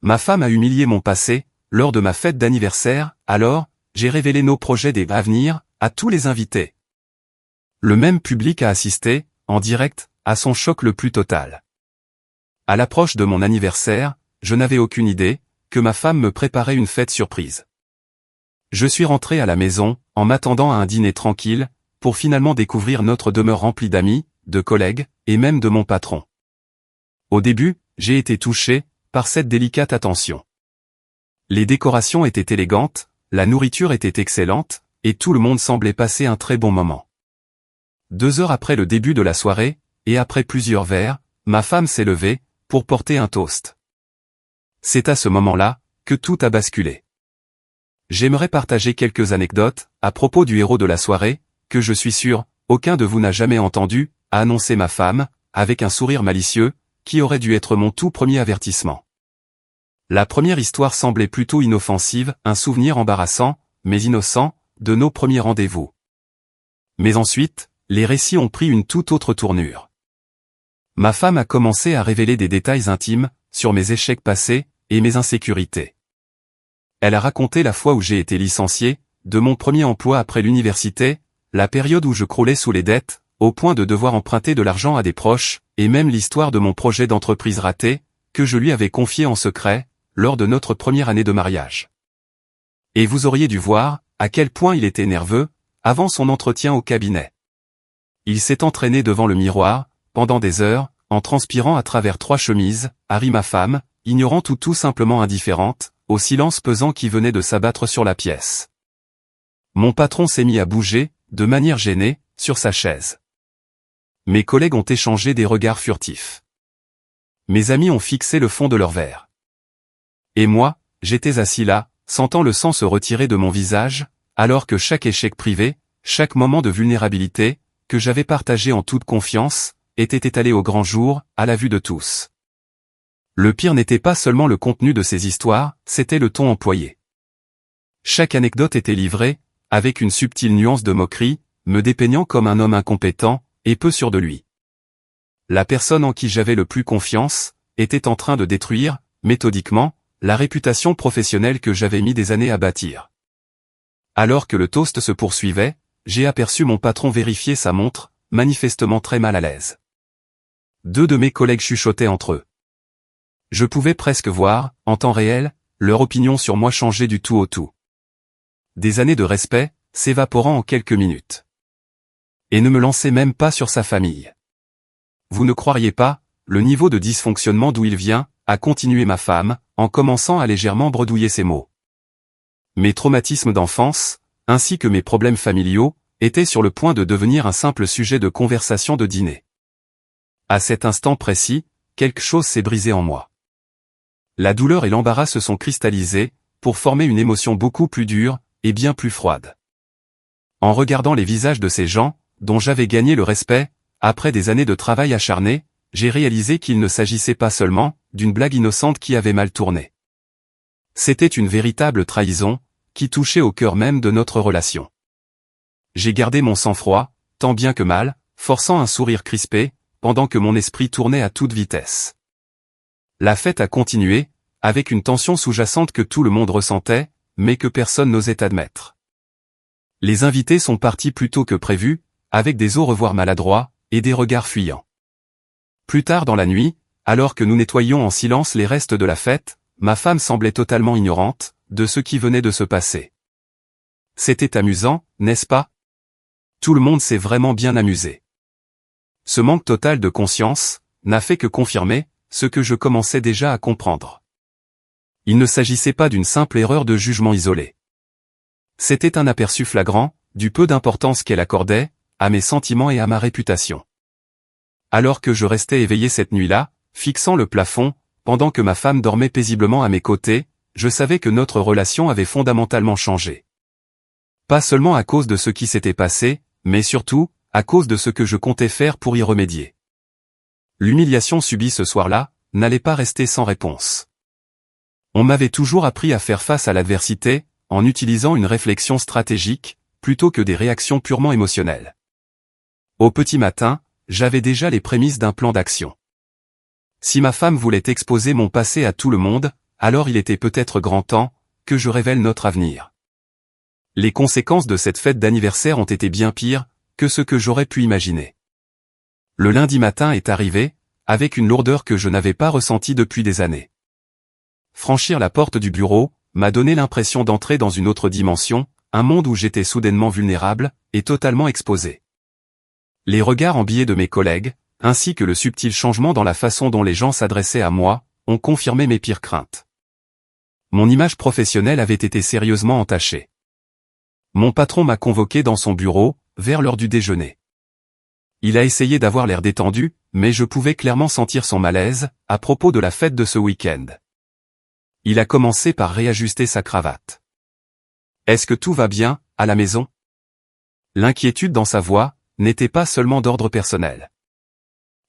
Ma femme a humilié mon passé, lors de ma fête d'anniversaire, alors, j'ai révélé nos projets à venir, à tous les invités. Le même public a assisté, en direct, à son choc le plus total. À l'approche de mon anniversaire, je n'avais aucune idée que ma femme me préparait une fête surprise. Je suis rentré à la maison, en m'attendant à un dîner tranquille, pour finalement découvrir notre demeure remplie d'amis, de collègues, et même de mon patron. Au début, j'ai été touché par cette délicate attention. Les décorations étaient élégantes, la nourriture était excellente, et tout le monde semblait passer un très bon moment. 2 heures après le début de la soirée, et après plusieurs verres, ma femme s'est levée, pour porter un toast. C'est à ce moment-là, que tout a basculé. J'aimerais partager quelques anecdotes, à propos du héros de la soirée, que je suis sûr, aucun de vous n'a jamais entendu, a annoncé ma femme, avec un sourire malicieux, qui aurait dû être mon tout premier avertissement. La première histoire semblait plutôt inoffensive, un souvenir embarrassant, mais innocent, de nos premiers rendez-vous. Mais ensuite, les récits ont pris une toute autre tournure. Ma femme a commencé à révéler des détails intimes, sur mes échecs passés, et mes insécurités. Elle a raconté la fois où j'ai été licencié, de mon premier emploi après l'université, la période où je croulais sous les dettes, au point de devoir emprunter de l'argent à des proches, et même l'histoire de mon projet d'entreprise raté, que je lui avais confié en secret, lors de notre première année de mariage. Et vous auriez dû voir, à quel point il était nerveux, avant son entretien au cabinet. Il s'est entraîné devant le miroir, pendant des heures, en transpirant à travers 3 chemises, a ri ma femme, ignorante ou tout simplement indifférente, au silence pesant qui venait de s'abattre sur la pièce. Mon patron s'est mis à bouger, de manière gênée, sur sa chaise. Mes collègues ont échangé des regards furtifs. Mes amis ont fixé le fond de leur verre. Et moi, j'étais assis là, sentant le sang se retirer de mon visage, alors que chaque échec privé, chaque moment de vulnérabilité, que j'avais partagé en toute confiance, était étalé au grand jour, à la vue de tous. Le pire n'était pas seulement le contenu de ces histoires, c'était le ton employé. Chaque anecdote était livrée, avec une subtile nuance de moquerie, me dépeignant comme un homme incompétent, et peu sûr de lui. La personne en qui j'avais le plus confiance, était en train de détruire, méthodiquement, la réputation professionnelle que j'avais mis des années à bâtir. Alors que le toast se poursuivait, j'ai aperçu mon patron vérifier sa montre, manifestement très mal à l'aise. 2 de mes collègues chuchotaient entre eux. Je pouvais presque voir, en temps réel, leur opinion sur moi changer du tout au tout. Des années de respect, s'évaporant en quelques minutes. Et ne me lançait même pas sur sa famille. Vous ne croiriez pas, le niveau de dysfonctionnement d'où il vient, a continué ma femme, en commençant à légèrement bredouiller ses mots. Mes traumatismes d'enfance, ainsi que mes problèmes familiaux, étaient sur le point de devenir un simple sujet de conversation de dîner. À cet instant précis, quelque chose s'est brisé en moi. La douleur et l'embarras se sont cristallisés, pour former une émotion beaucoup plus dure, et bien plus froide. En regardant les visages de ces gens, dont j'avais gagné le respect, après des années de travail acharné, j'ai réalisé qu'il ne s'agissait pas seulement d'une blague innocente qui avait mal tourné. C'était une véritable trahison, qui touchait au cœur même de notre relation. J'ai gardé mon sang-froid, tant bien que mal, forçant un sourire crispé, pendant que mon esprit tournait à toute vitesse. La fête a continué, avec une tension sous-jacente que tout le monde ressentait, mais que personne n'osait admettre. Les invités sont partis plus tôt que prévu, avec des au revoir maladroits, et des regards fuyants. Plus tard dans la nuit, alors que nous nettoyions en silence les restes de la fête, ma femme semblait totalement ignorante, de ce qui venait de se passer. C'était amusant, n'est-ce pas? Tout le monde s'est vraiment bien amusé. Ce manque total de conscience, n'a fait que confirmer, ce que je commençais déjà à comprendre. Il ne s'agissait pas d'une simple erreur de jugement isolée. C'était un aperçu flagrant, du peu d'importance qu'elle accordait, à mes sentiments et à ma réputation. Alors que je restais éveillé cette nuit-là, fixant le plafond, pendant que ma femme dormait paisiblement à mes côtés, je savais que notre relation avait fondamentalement changé. Pas seulement à cause de ce qui s'était passé, mais surtout, à cause de ce que je comptais faire pour y remédier. L'humiliation subie ce soir-là, n'allait pas rester sans réponse. On m'avait toujours appris à faire face à l'adversité, en utilisant une réflexion stratégique, plutôt que des réactions purement émotionnelles. Au petit matin, j'avais déjà les prémices d'un plan d'action. Si ma femme voulait exposer mon passé à tout le monde, alors il était peut-être grand temps que je révèle notre avenir. Les conséquences de cette fête d'anniversaire ont été bien pires que ce que j'aurais pu imaginer. Le lundi matin est arrivé, avec une lourdeur que je n'avais pas ressentie depuis des années. Franchir la porte du bureau m'a donné l'impression d'entrer dans une autre dimension, un monde où j'étais soudainement vulnérable et totalement exposé. Les regards embillés de mes collègues, ainsi que le subtil changement dans la façon dont les gens s'adressaient à moi, ont confirmé mes pires craintes. Mon image professionnelle avait été sérieusement entachée. Mon patron m'a convoqué dans son bureau, vers l'heure du déjeuner. Il a essayé d'avoir l'air détendu, mais je pouvais clairement sentir son malaise, à propos de la fête de ce week-end. Il a commencé par réajuster sa cravate. « Est-ce que tout va bien, à la maison ?» L'inquiétude dans sa voix n'était pas seulement d'ordre personnel.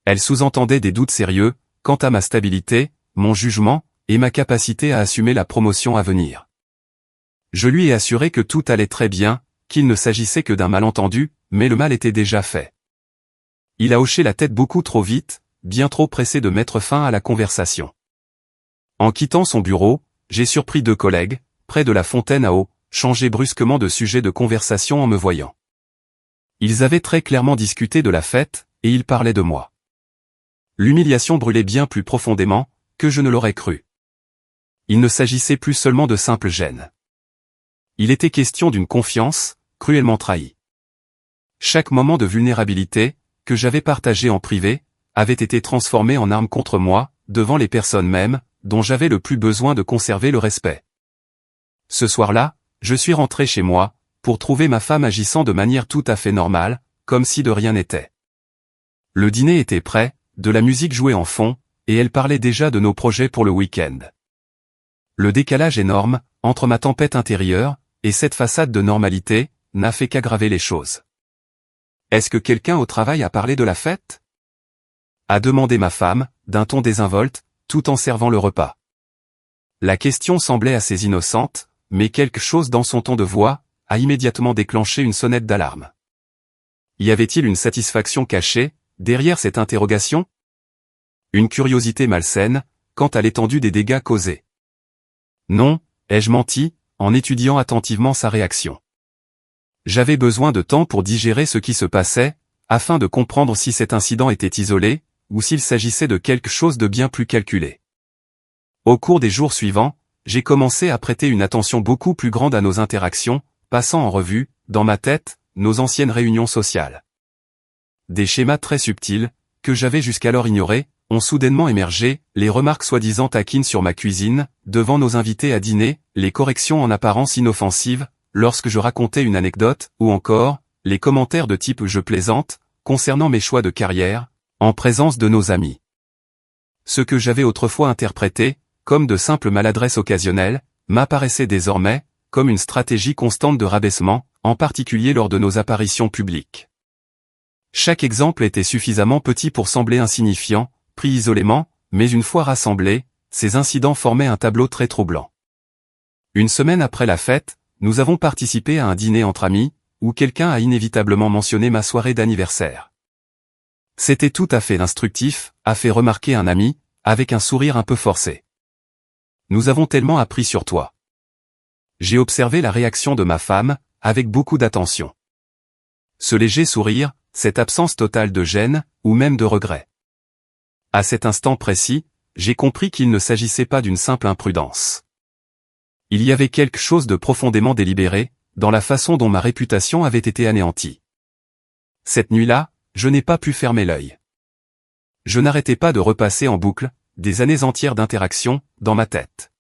Elle sous-entendait des doutes sérieux, quant à ma stabilité, mon jugement, et ma capacité à assumer la promotion à venir. Je lui ai assuré que tout allait très bien, qu'il ne s'agissait que d'un malentendu, mais le mal était déjà fait. Il a hoché la tête beaucoup trop vite, bien trop pressé de mettre fin à la conversation. En quittant son bureau, j'ai surpris 2 collègues, près de la fontaine à eau, changer brusquement de sujet de conversation en me voyant. Ils avaient très clairement discuté de la fête, et ils parlaient de moi. L'humiliation brûlait bien plus profondément que je ne l'aurais cru. Il ne s'agissait plus seulement de simple gêne. Il était question d'une confiance, cruellement trahie. Chaque moment de vulnérabilité, que j'avais partagé en privé, avait été transformé en arme contre moi, devant les personnes mêmes, dont j'avais le plus besoin de conserver le respect. Ce soir-là, je suis rentré chez moi, pour trouver ma femme agissant de manière tout à fait normale, comme si de rien n'était. Le dîner était prêt, de la musique jouait en fond, et elle parlait déjà de nos projets pour le week-end. Le décalage énorme, entre ma tempête intérieure, et cette façade de normalité, n'a fait qu'aggraver les choses. « Est-ce que quelqu'un au travail a parlé de la fête ?» a demandé ma femme, d'un ton désinvolte, tout en servant le repas. La question semblait assez innocente, mais quelque chose dans son ton de voix a immédiatement déclenché une sonnette d'alarme. Y avait-il une satisfaction cachée, derrière cette interrogation? Une curiosité malsaine, quant à l'étendue des dégâts causés. Non, ai-je menti, en étudiant attentivement sa réaction. J'avais besoin de temps pour digérer ce qui se passait, afin de comprendre si cet incident était isolé, ou s'il s'agissait de quelque chose de bien plus calculé. Au cours des jours suivants, j'ai commencé à prêter une attention beaucoup plus grande à nos interactions, passant en revue, dans ma tête, nos anciennes réunions sociales. Des schémas très subtils, que j'avais jusqu'alors ignorés, ont soudainement émergé, les remarques soi-disant taquines sur ma cuisine, devant nos invités à dîner, les corrections en apparence inoffensives, lorsque je racontais une anecdote, ou encore, les commentaires de type « je plaisante », concernant mes choix de carrière, en présence de nos amis. Ce que j'avais autrefois interprété, comme de simples maladresses occasionnelles, m'apparaissait désormais, comme une stratégie constante de rabaissement, en particulier lors de nos apparitions publiques. Chaque exemple était suffisamment petit pour sembler insignifiant, pris isolément, mais une fois rassemblés, ces incidents formaient un tableau très troublant. Une semaine après la fête, nous avons participé à un dîner entre amis, où quelqu'un a inévitablement mentionné ma soirée d'anniversaire. C'était tout à fait instructif, a fait remarquer un ami, avec un sourire un peu forcé. Nous avons tellement appris sur toi. J'ai observé la réaction de ma femme, avec beaucoup d'attention. Ce léger sourire, cette absence totale de gêne, ou même de regret. À cet instant précis, j'ai compris qu'il ne s'agissait pas d'une simple imprudence. Il y avait quelque chose de profondément délibéré, dans la façon dont ma réputation avait été anéantie. Cette nuit-là, je n'ai pas pu fermer l'œil. Je n'arrêtais pas de repasser en boucle, des années entières d'interaction, dans ma tête.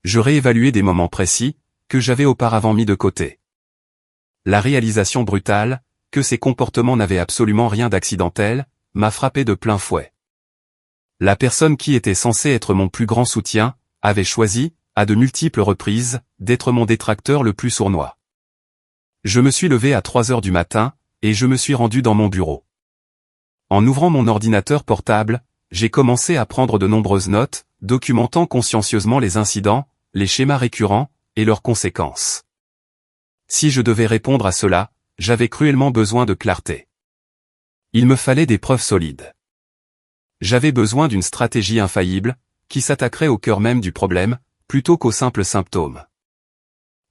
Je réévaluais des moments précis, que j'avais auparavant mis de côté. La réalisation brutale, que ces comportements n'avaient absolument rien d'accidentel, m'a frappé de plein fouet. La personne qui était censée être mon plus grand soutien, avait choisi, à de multiples reprises, d'être mon détracteur le plus sournois. Je me suis levé à 3 heures du matin, et je me suis rendu dans mon bureau. En ouvrant mon ordinateur portable, j'ai commencé à prendre de nombreuses notes, documentant consciencieusement les incidents, les schémas récurrents, et leurs conséquences. Si je devais répondre à cela, j'avais cruellement besoin de clarté. Il me fallait des preuves solides. J'avais besoin d'une stratégie infaillible, qui s'attaquerait au cœur même du problème, plutôt qu'aux simples symptômes.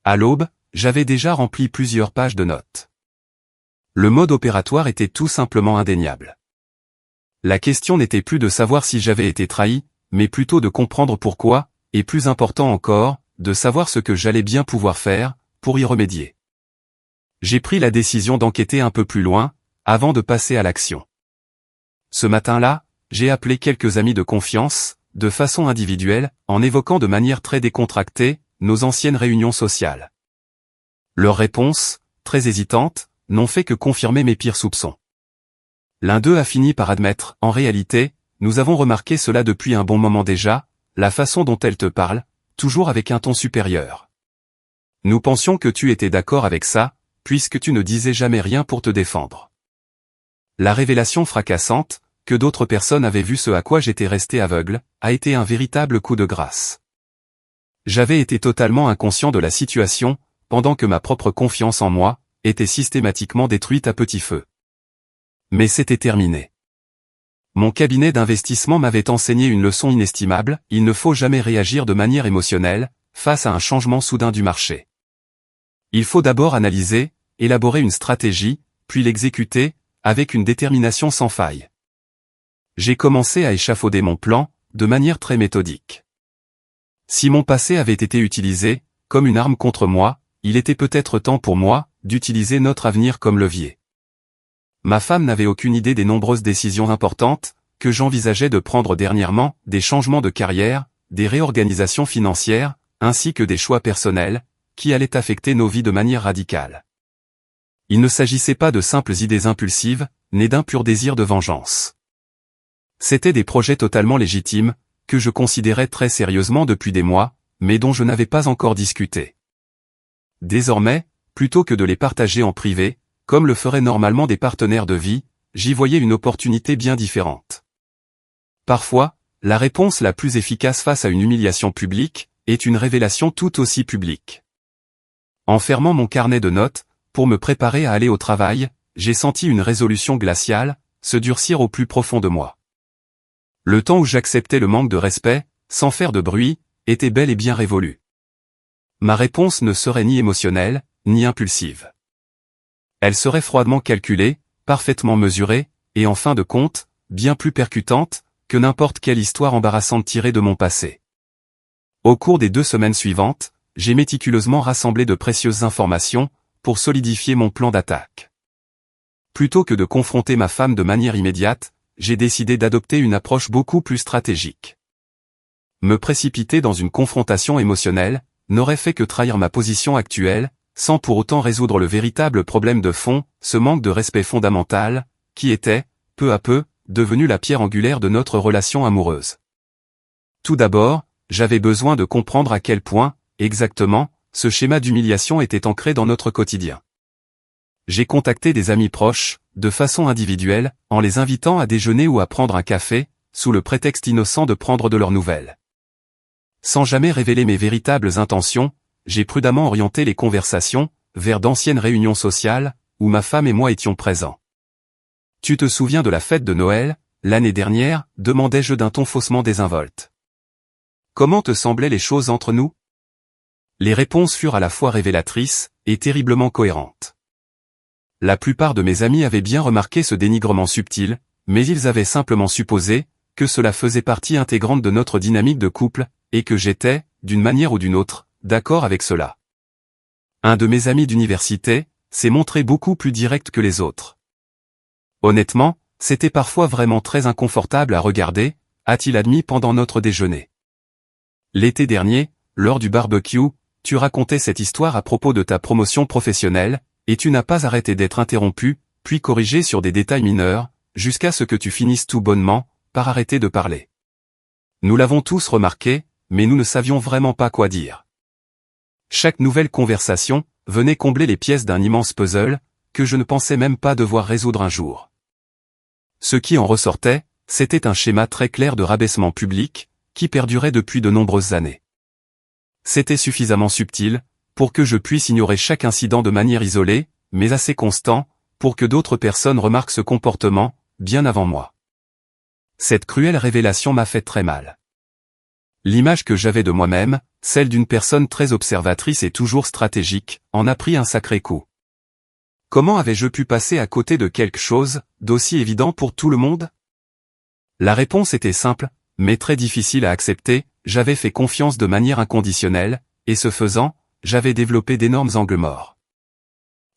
À l'aube, j'avais déjà rempli plusieurs pages de notes. Le mode opératoire était tout simplement indéniable. La question n'était plus de savoir si j'avais été trahi, mais plutôt de comprendre pourquoi, et plus important encore, de savoir ce que j'allais bien pouvoir faire, pour y remédier. J'ai pris la décision d'enquêter un peu plus loin, avant de passer à l'action. Ce matin-là, j'ai appelé quelques amis de confiance, de façon individuelle, en évoquant de manière très décontractée, nos anciennes réunions sociales. Leurs réponses, très hésitantes, n'ont fait que confirmer mes pires soupçons. L'un d'eux a fini par admettre, en réalité, nous avons remarqué cela depuis un bon moment déjà, la façon dont elle te parle, toujours avec un ton supérieur. Nous pensions que tu étais d'accord avec ça, puisque tu ne disais jamais rien pour te défendre. La révélation fracassante, que d'autres personnes avaient vu ce à quoi j'étais resté aveugle, a été un véritable coup de grâce. J'avais été totalement inconscient de la situation, pendant que ma propre confiance en moi, était systématiquement détruite à petit feu. Mais c'était terminé. Mon cabinet d'investissement m'avait enseigné une leçon inestimable, il ne faut jamais réagir de manière émotionnelle, face à un changement soudain du marché. Il faut d'abord analyser, élaborer une stratégie, puis l'exécuter, avec une détermination sans faille. J'ai commencé à échafauder mon plan, de manière très méthodique. Si mon passé avait été utilisé, comme une arme contre moi, il était peut-être temps pour moi, d'utiliser notre avenir comme levier. Ma femme n'avait aucune idée des nombreuses décisions importantes, que j'envisageais de prendre dernièrement, des changements de carrière, des réorganisations financières, ainsi que des choix personnels, qui allaient affecter nos vies de manière radicale. Il ne s'agissait pas de simples idées impulsives, nées d'un pur désir de vengeance. C'étaient des projets totalement légitimes, que je considérais très sérieusement depuis des mois, mais dont je n'avais pas encore discuté. Désormais, plutôt que de les partager en privé, comme le feraient normalement des partenaires de vie, j'y voyais une opportunité bien différente. Parfois, la réponse la plus efficace face à une humiliation publique, est une révélation tout aussi publique. En fermant mon carnet de notes, pour me préparer à aller au travail, j'ai senti une résolution glaciale, se durcir au plus profond de moi. Le temps où j'acceptais le manque de respect, sans faire de bruit, était bel et bien révolu. Ma réponse ne serait ni émotionnelle, ni impulsive. Elle serait froidement calculée, parfaitement mesurée, et en fin de compte, bien plus percutante, que n'importe quelle histoire embarrassante tirée de mon passé. Au cours des 2 semaines suivantes, j'ai méticuleusement rassemblé de précieuses informations, pour solidifier mon plan d'attaque. Plutôt que de confronter ma femme de manière immédiate, j'ai décidé d'adopter une approche beaucoup plus stratégique. Me précipiter dans une confrontation émotionnelle, n'aurait fait que trahir ma position actuelle, sans pour autant résoudre le véritable problème de fond, ce manque de respect fondamental, qui était, peu à peu, devenu la pierre angulaire de notre relation amoureuse. Tout d'abord, j'avais besoin de comprendre à quel point, exactement, ce schéma d'humiliation était ancré dans notre quotidien. J'ai contacté des amis proches, de façon individuelle, en les invitant à déjeuner ou à prendre un café, sous le prétexte innocent de prendre de leurs nouvelles. Sans jamais révéler mes véritables intentions, j'ai prudemment orienté les conversations, vers d'anciennes réunions sociales, où ma femme et moi étions présents. « Tu te souviens de la fête de Noël, l'année dernière » demandai-je d'un ton faussement désinvolte. « Comment te semblaient les choses entre nous » Les réponses furent à la fois révélatrices, et terriblement cohérentes. La plupart de mes amis avaient bien remarqué ce dénigrement subtil, mais ils avaient simplement supposé, que cela faisait partie intégrante de notre dynamique de couple, et que j'étais, d'une manière ou d'une autre, d'accord avec cela. Un de mes amis d'université, s'est montré beaucoup plus direct que les autres. Honnêtement, c'était parfois vraiment très inconfortable à regarder, a-t-il admis pendant notre déjeuner. L'été dernier, lors du barbecue, tu racontais cette histoire à propos de ta promotion professionnelle, et tu n'as pas arrêté d'être interrompu, puis corrigé sur des détails mineurs, jusqu'à ce que tu finisses tout bonnement, par arrêter de parler. Nous l'avons tous remarqué, mais nous ne savions vraiment pas quoi dire. Chaque nouvelle conversation venait combler les pièces d'un immense puzzle, que je ne pensais même pas devoir résoudre un jour. Ce qui en ressortait, c'était un schéma très clair de rabaissement public, qui perdurait depuis de nombreuses années. C'était suffisamment subtil, pour que je puisse ignorer chaque incident de manière isolée, mais assez constant, pour que d'autres personnes remarquent ce comportement, bien avant moi. Cette cruelle révélation m'a fait très mal. L'image que j'avais de moi-même, celle d'une personne très observatrice et toujours stratégique, en a pris un sacré coup. Comment avais-je pu passer à côté de quelque chose d'aussi évident pour tout le monde? La réponse était simple, mais très difficile à accepter, j'avais fait confiance de manière inconditionnelle, et ce faisant, j'avais développé d'énormes angles morts.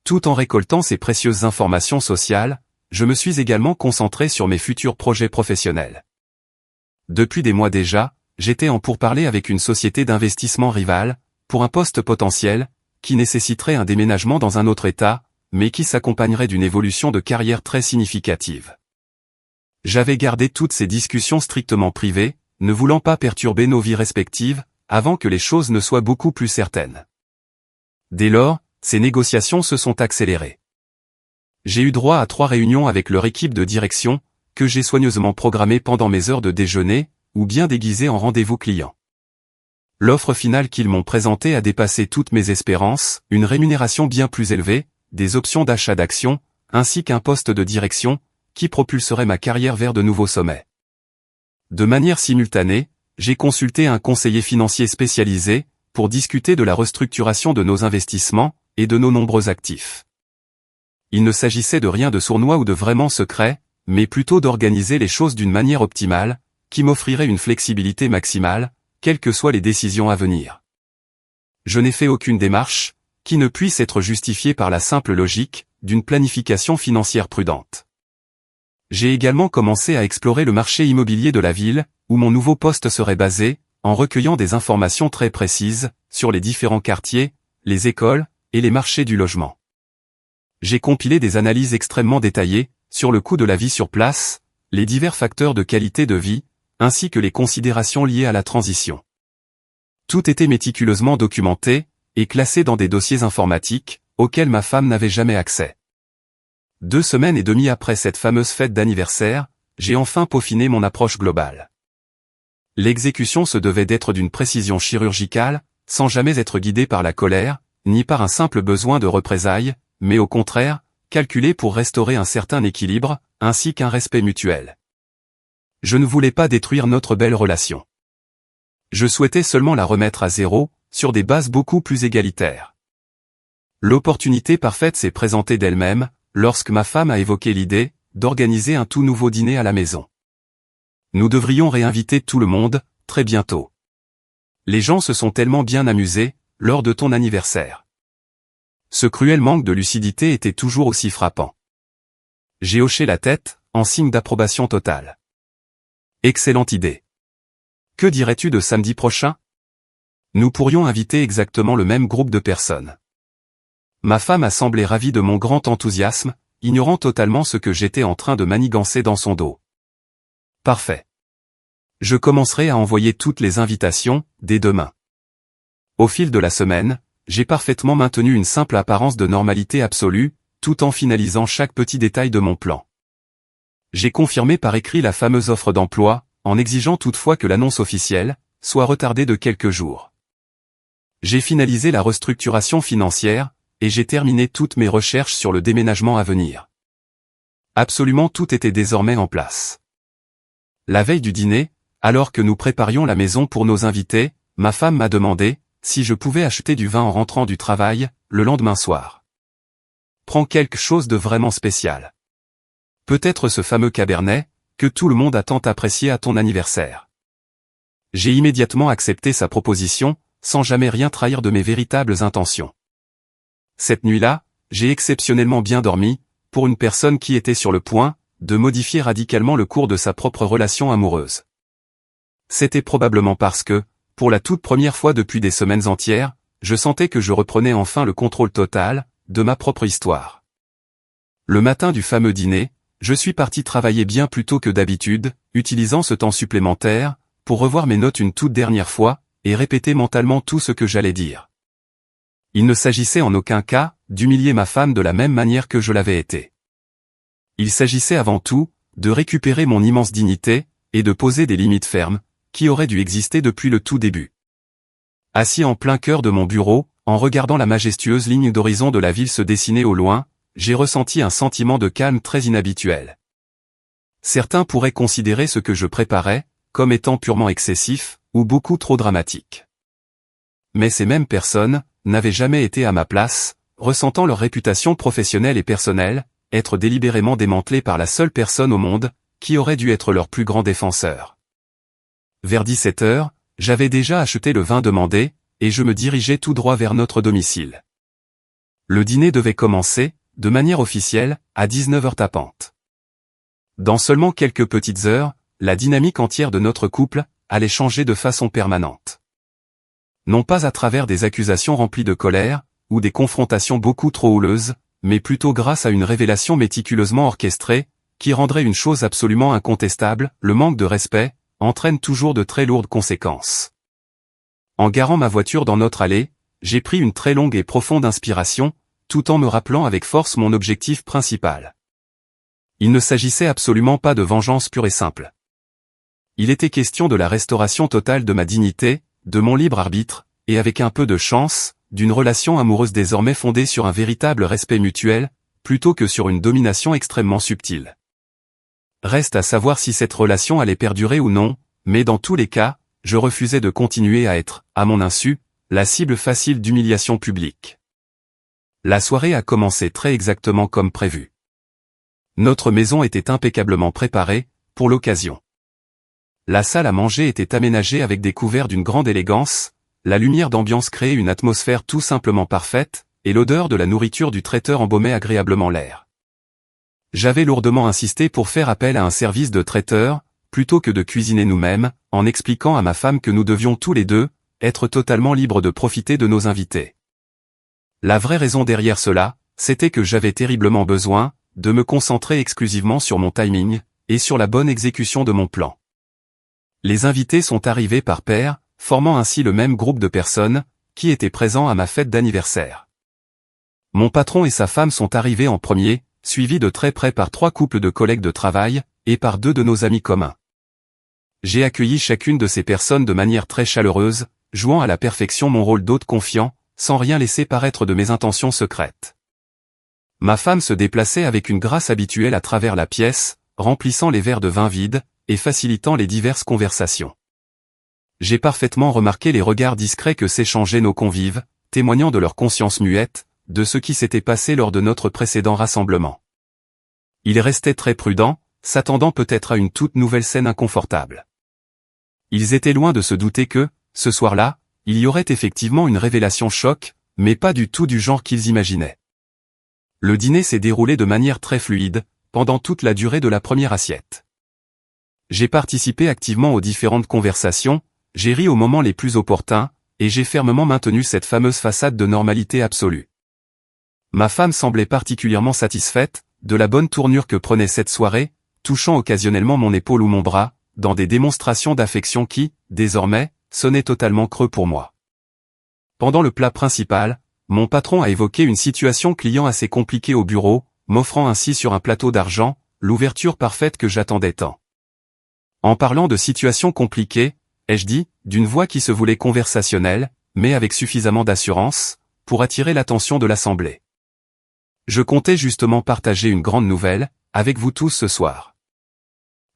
Tout en récoltant ces précieuses informations sociales, je me suis également concentré sur mes futurs projets professionnels. Depuis des mois déjà, j'étais en pourparlers avec une société d'investissement rivale, pour un poste potentiel, qui nécessiterait un déménagement dans un autre État, mais qui s'accompagnerait d'une évolution de carrière très significative. J'avais gardé toutes ces discussions strictement privées, ne voulant pas perturber nos vies respectives, avant que les choses ne soient beaucoup plus certaines. Dès lors, ces négociations se sont accélérées. J'ai eu droit à 3 réunions avec leur équipe de direction, que j'ai soigneusement programmées pendant mes heures de déjeuner, ou bien déguisées en rendez-vous clients. L'offre finale qu'ils m'ont présentée a dépassé toutes mes espérances, une rémunération bien plus élevée, des options d'achat d'actions, ainsi qu'un poste de direction, qui propulserait ma carrière vers de nouveaux sommets. De manière simultanée, j'ai consulté un conseiller financier spécialisé, pour discuter de la restructuration de nos investissements, et de nos nombreux actifs. Il ne s'agissait de rien de sournois ou de vraiment secret, mais plutôt d'organiser les choses d'une manière optimale, qui m'offrirait une flexibilité maximale, quelles que soient les décisions à venir. Je n'ai fait aucune démarche, qui ne puisse être justifiée par la simple logique, d'une planification financière prudente. J'ai également commencé à explorer le marché immobilier de la ville, où mon nouveau poste serait basé, en recueillant des informations très précises, sur les différents quartiers, les écoles, et les marchés du logement. J'ai compilé des analyses extrêmement détaillées, sur le coût de la vie sur place, les divers facteurs de qualité de vie, ainsi que les considérations liées à la transition. Tout était méticuleusement documenté, et classé dans des dossiers informatiques, auxquels ma femme n'avait jamais accès. 2 semaines et demie après cette fameuse fête d'anniversaire, j'ai enfin peaufiné mon approche globale. L'exécution se devait d'être d'une précision chirurgicale, sans jamais être guidée par la colère, ni par un simple besoin de représailles, mais au contraire, calculée pour restaurer un certain équilibre, ainsi qu'un respect mutuel. Je ne voulais pas détruire notre belle relation. Je souhaitais seulement la remettre à zéro, sur des bases beaucoup plus égalitaires. L'opportunité parfaite s'est présentée d'elle-même, lorsque ma femme a évoqué l'idée d'organiser un tout nouveau dîner à la maison. Nous devrions réinviter tout le monde, très bientôt. Les gens se sont tellement bien amusés, lors de ton anniversaire. Ce cruel manque de lucidité était toujours aussi frappant. J'ai hoché la tête, en signe d'approbation totale. Excellente idée. Que dirais-tu de samedi prochain? Nous pourrions inviter exactement le même groupe de personnes. Ma femme a semblé ravie de mon grand enthousiasme, ignorant totalement ce que j'étais en train de manigancer dans son dos. Parfait. Je commencerai à envoyer toutes les invitations, dès demain. Au fil de la semaine, j'ai parfaitement maintenu une simple apparence de normalité absolue, tout en finalisant chaque petit détail de mon plan. J'ai confirmé par écrit la fameuse offre d'emploi, en exigeant toutefois que l'annonce officielle soit retardée de quelques jours. J'ai finalisé la restructuration financière, et j'ai terminé toutes mes recherches sur le déménagement à venir. Absolument tout était désormais en place. La veille du dîner, alors que nous préparions la maison pour nos invités, ma femme m'a demandé si je pouvais acheter du vin en rentrant du travail, le lendemain soir. Prends quelque chose de vraiment spécial. Peut-être ce fameux Cabernet, que tout le monde a tant apprécié à ton anniversaire. J'ai immédiatement accepté sa proposition, sans jamais rien trahir de mes véritables intentions. Cette nuit-là, j'ai exceptionnellement bien dormi, pour une personne qui était sur le point de modifier radicalement le cours de sa propre relation amoureuse. C'était probablement parce que, pour la toute première fois depuis des semaines entières, je sentais que je reprenais enfin le contrôle total de ma propre histoire. Le matin du fameux dîner, je suis parti travailler bien plus tôt que d'habitude, utilisant ce temps supplémentaire pour revoir mes notes une toute dernière fois et répéter mentalement tout ce que j'allais dire. Il ne s'agissait en aucun cas d'humilier ma femme de la même manière que je l'avais été. Il s'agissait avant tout de récupérer mon immense dignité et de poser des limites fermes qui auraient dû exister depuis le tout début. Assis en plein cœur de mon bureau, en regardant la majestueuse ligne d'horizon de la ville se dessiner au loin, j'ai ressenti un sentiment de calme très inhabituel. Certains pourraient considérer ce que je préparais comme étant purement excessif, ou beaucoup trop dramatique. Mais ces mêmes personnes n'avaient jamais été à ma place, ressentant leur réputation professionnelle et personnelle être délibérément démantelée par la seule personne au monde qui aurait dû être leur plus grand défenseur. Vers 17 heures, j'avais déjà acheté le vin demandé, et je me dirigeais tout droit vers notre domicile. Le dîner devait commencer, de manière officielle, à 19h tapante. Dans seulement quelques petites heures, la dynamique entière de notre couple allait changer de façon permanente. Non pas à travers des accusations remplies de colère, ou des confrontations beaucoup trop houleuses, mais plutôt grâce à une révélation méticuleusement orchestrée, qui rendrait une chose absolument incontestable, le manque de respect, entraîne toujours de très lourdes conséquences. En garant ma voiture dans notre allée, j'ai pris une très longue et profonde inspiration, tout en me rappelant avec force mon objectif principal. Il ne s'agissait absolument pas de vengeance pure et simple. Il était question de la restauration totale de ma dignité, de mon libre arbitre, et avec un peu de chance, d'une relation amoureuse désormais fondée sur un véritable respect mutuel, plutôt que sur une domination extrêmement subtile. Reste à savoir si cette relation allait perdurer ou non, mais dans tous les cas, je refusais de continuer à être, à mon insu, la cible facile d'humiliation publique. La soirée a commencé très exactement comme prévu. Notre maison était impeccablement préparée, pour l'occasion. La salle à manger était aménagée avec des couverts d'une grande élégance, la lumière d'ambiance créait une atmosphère tout simplement parfaite, et l'odeur de la nourriture du traiteur embaumait agréablement l'air. J'avais lourdement insisté pour faire appel à un service de traiteur, plutôt que de cuisiner nous-mêmes, en expliquant à ma femme que nous devions tous les deux être totalement libres de profiter de nos invités. La vraie raison derrière cela, c'était que j'avais terriblement besoin de me concentrer exclusivement sur mon timing, et sur la bonne exécution de mon plan. Les invités sont arrivés par paires, formant ainsi le même groupe de personnes, qui étaient présents à ma fête d'anniversaire. Mon patron et sa femme sont arrivés en premier, suivis de très près par 3 couples de collègues de travail, et par 2 de nos amis communs. J'ai accueilli chacune de ces personnes de manière très chaleureuse, jouant à la perfection mon rôle d'hôte confiant, sans rien laisser paraître de mes intentions secrètes. Ma femme se déplaçait avec une grâce habituelle à travers la pièce, remplissant les verres de vin vides, et facilitant les diverses conversations. J'ai parfaitement remarqué les regards discrets que s'échangeaient nos convives, témoignant de leur conscience muette, de ce qui s'était passé lors de notre précédent rassemblement. Ils restaient très prudents, s'attendant peut-être à une toute nouvelle scène inconfortable. Ils étaient loin de se douter que, ce soir-là, il y aurait effectivement une révélation choc, mais pas du tout du genre qu'ils imaginaient. Le dîner s'est déroulé de manière très fluide, pendant toute la durée de la première assiette. J'ai participé activement aux différentes conversations, j'ai ri aux moments les plus opportuns, et j'ai fermement maintenu cette fameuse façade de normalité absolue. Ma femme semblait particulièrement satisfaite de la bonne tournure que prenait cette soirée, touchant occasionnellement mon épaule ou mon bras, dans des démonstrations d'affection qui, désormais, sonnaient totalement creux pour moi. Pendant le plat principal, mon patron a évoqué une situation client assez compliquée au bureau, m'offrant ainsi sur un plateau d'argent, l'ouverture parfaite que j'attendais tant. En parlant de situation compliquée, ai-je dit, d'une voix qui se voulait conversationnelle, mais avec suffisamment d'assurance, pour attirer l'attention de l'assemblée. Je comptais justement partager une grande nouvelle, avec vous tous ce soir.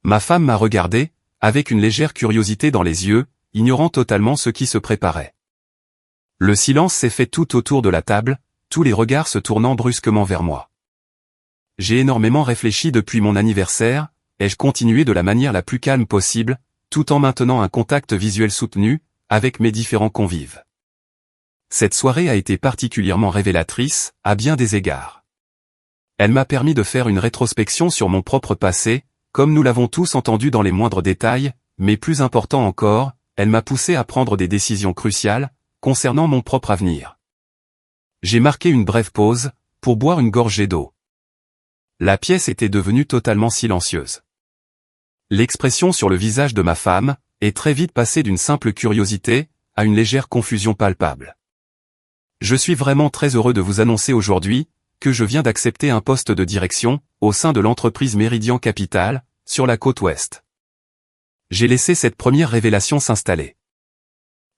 Ma femme m'a regardé, avec une légère curiosité dans les yeux, ignorant totalement ce qui se préparait. Le silence s'est fait tout autour de la table, tous les regards se tournant brusquement vers moi. J'ai énormément réfléchi depuis mon anniversaire, ai-je continué de la manière la plus calme possible, tout en maintenant un contact visuel soutenu, avec mes différents convives. Cette soirée a été particulièrement révélatrice, à bien des égards. Elle m'a permis de faire une rétrospection sur mon propre passé, comme nous l'avons tous entendu dans les moindres détails, mais plus important encore, elle m'a poussé à prendre des décisions cruciales, concernant mon propre avenir. J'ai marqué une brève pause, pour boire une gorgée d'eau. La pièce était devenue totalement silencieuse. L'expression sur le visage de ma femme est très vite passée d'une simple curiosité à une légère confusion palpable. Je suis vraiment très heureux de vous annoncer aujourd'hui que je viens d'accepter un poste de direction au sein de l'entreprise Meridian Capital, sur la côte ouest. J'ai laissé cette première révélation s'installer.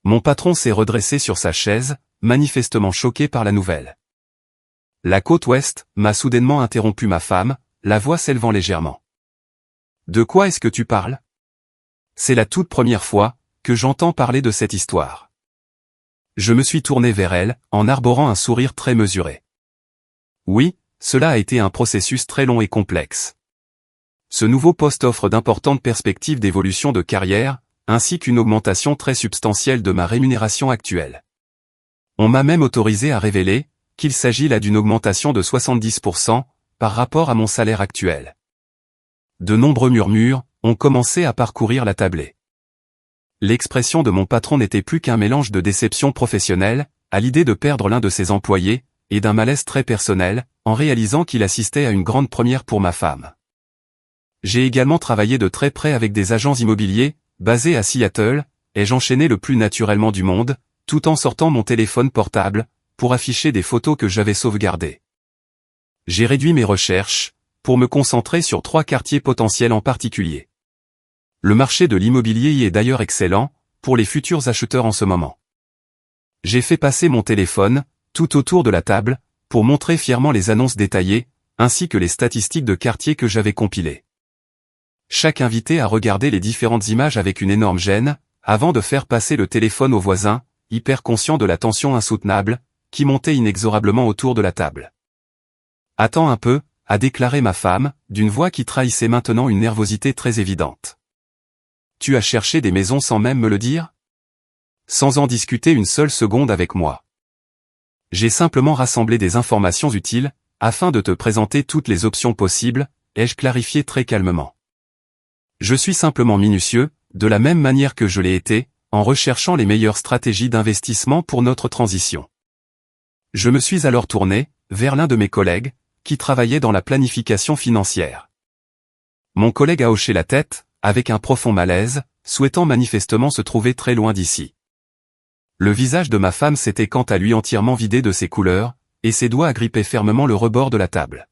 Mon patron s'est redressé sur sa chaise, manifestement choqué par la nouvelle. La côte ouest m'a soudainement interrompu ma femme, la voix s'élevant légèrement. De quoi est-ce que tu parles? C'est la toute première fois que j'entends parler de cette histoire. Je me suis tourné vers elle, en arborant un sourire très mesuré. Oui, cela a été un processus très long et complexe. Ce nouveau poste offre d'importantes perspectives d'évolution de carrière, ainsi qu'une augmentation très substantielle de ma rémunération actuelle. On m'a même autorisé à révéler qu'il s'agit là d'une augmentation de 70% par rapport à mon salaire actuel. De nombreux murmures ont commencé à parcourir la tablée. L'expression de mon patron n'était plus qu'un mélange de déception professionnelle, à l'idée de perdre l'un de ses employés, et d'un malaise très personnel, en réalisant qu'il assistait à une grande première pour ma femme. J'ai également travaillé de très près avec des agents immobiliers, basés à Seattle, et j'enchaînais le plus naturellement du monde, tout en sortant mon téléphone portable, pour afficher des photos que j'avais sauvegardées. J'ai réduit mes recherches, pour me concentrer sur 3 quartiers potentiels en particulier. Le marché de l'immobilier y est d'ailleurs excellent, pour les futurs acheteurs en ce moment. J'ai fait passer mon téléphone, tout autour de la table, pour montrer fièrement les annonces détaillées, ainsi que les statistiques de quartiers que j'avais compilées. Chaque invité a regardé les différentes images avec une énorme gêne, avant de faire passer le téléphone au voisin, hyper conscient de la tension insoutenable, qui montait inexorablement autour de la table. « Attends un peu », a déclaré ma femme, d'une voix qui trahissait maintenant une nervosité très évidente. « Tu as cherché des maisons sans même me le dire ? Sans en discuter une seule seconde avec moi. J'ai simplement rassemblé des informations utiles, afin de te présenter toutes les options possibles, ai-je clarifié très calmement. Je suis simplement minutieux, de la même manière que je l'ai été, en recherchant les meilleures stratégies d'investissement pour notre transition. Je me suis alors tourné vers l'un de mes collègues, qui travaillait dans la planification financière. Mon collègue a hoché la tête, avec un profond malaise, souhaitant manifestement se trouver très loin d'ici. Le visage de ma femme s'était quant à lui entièrement vidé de ses couleurs, et ses doigts agrippaient fermement le rebord de la table.